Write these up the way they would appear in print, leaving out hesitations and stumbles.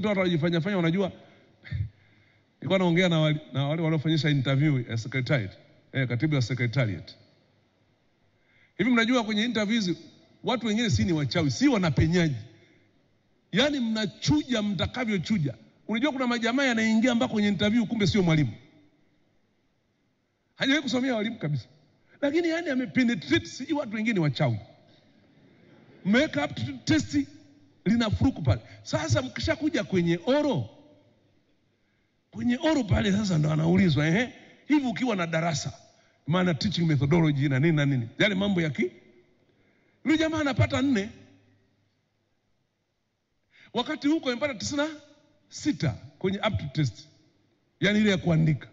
Watu wanajifanya fanya wanajua. Nilikuwa naongea na wale waliofanyisha interview ya secretariat, katibu wa secretariat. Hivi mnajua kwenye interviews watu wengine si ni wachawi, si wanapenyaji. Yaani mnachuja mtakavyochuja. Unajua kuna majamaa yanaingia mpaka kwenye interview kumbe sio mwalimu. Hajawahi kusomea walimu kabisa. Lakini yani amepenetrate, si watu wengine wachawi. Make up test linafuruku pale. Sasa mkishakuja kwenye oro pale sasa ndo anaulizwa hivi ukiwa na darasa maana teaching methodology na nini yale mambo ya yule jamaa anapata 4 wakati huko amepata 96 kwenye aptitude test, yani ile ya kuandika.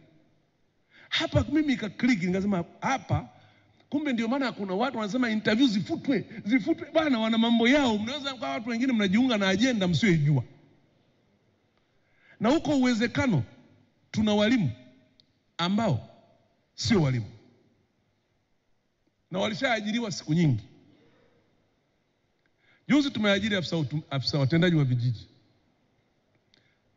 Hapa mimi nikaklik nikasema hapa kumbe ndio maana kuna watu wanasema interview zifutwe bwana, wana mambo yao. Mnaweza kwa watu wengine mnajiunga na agenda msioijua. Na huko uwezekano tuna walimu ambao sio walimu na walishaajiriwa siku nyingi. Juzi tumeajiri afisa watendaji wa vijiji.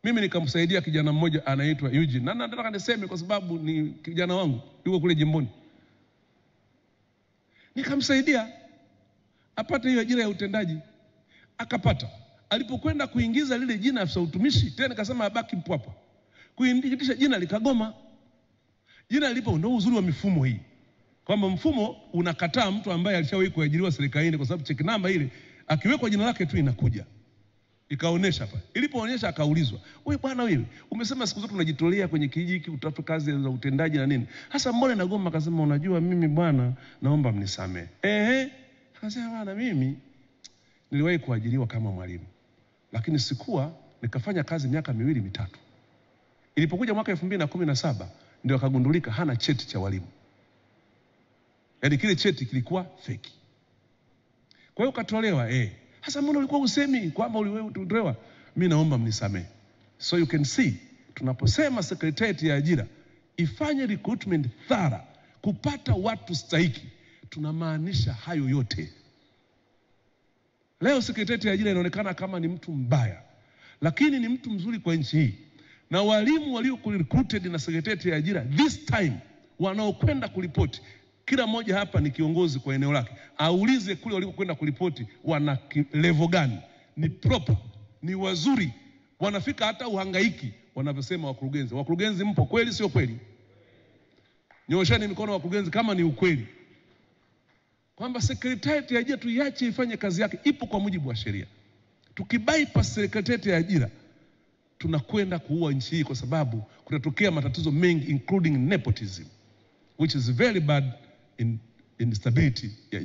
Mimi nikamsaidia kijana mmoja anaitwa Eugene. Na nataka niseme kwa sababu ni kijana wangu yuko kule jimboni. Nikamsaidia apate hiyo ajira ya utendaji. Akapata. Alipokwenda kuingiza lile jina afisa utumishi, tena nikasema abaki mpwapa. Kuingiza jina likagoma. Jina lipo ndio uzuri wa mifumo hii. Kwamba mfumo unakataa mtu ambaye alishawahi kuajiriwa serikalini kwa sababu check namba ile akiwekwa jina lake tu inakuja. Ikaonesha hapa. Ilipoonyesha akaulizwa, "Wewe bwana wewe, umesema siku zote unajitolea kwenye kijiji hiki utafuta kazi za utendaji na nini? Hasa mbona inagoma?" Akasema, "Unajua mimi bwana naomba mnisamee." Akasema, "Bwana mimi niliwahi kuajiriwa kama mwalimu. Lakini sikuwa nikafanya kazi miaka 2 mitatu. Ilipokuja mwaka 2017 ndio akagundulika hana cheti cha walimu. Yaani kile cheti kilikuwa fake. Kwa hiyo katolewa Hasa mbona ulikuwa usemi kwamba uliwewe tutolewa? Mimi naomba mnisamee." So you can see tunaposema secretariat ya ajira ifanye recruitment thorough kupata watu stahiki, tunamaanisha hayo yote. Leo secretariat ya ajira inaonekana kama ni mtu mbaya, lakini ni mtu mzuri kwa nchi hii. Na walimu walio recruited na secretariat ya ajira this time wanaokwenda kuripoti, kila mmoja hapa ni kiongozi kwa eneo lake. Aulize kule walikokwenda kuripoti wana level gani? Ni proper, ni wazuri, wanafika hata uhangaiki wanavyosema wakurugenzi. Wakurugenzi mpo kweli sio kweli? Nyosheni mikono wakurugenzi kama ni ukweli. Kwamba secretariat ya ajira tuiache ifanye kazi yake, ipo kwa mujibu wa sheria. Tukibypass secretariat ya ajira tunakwenda kuua nchi hii, kwa sababu kutatokea matatizo mengi including nepotism which is very bad in stability ya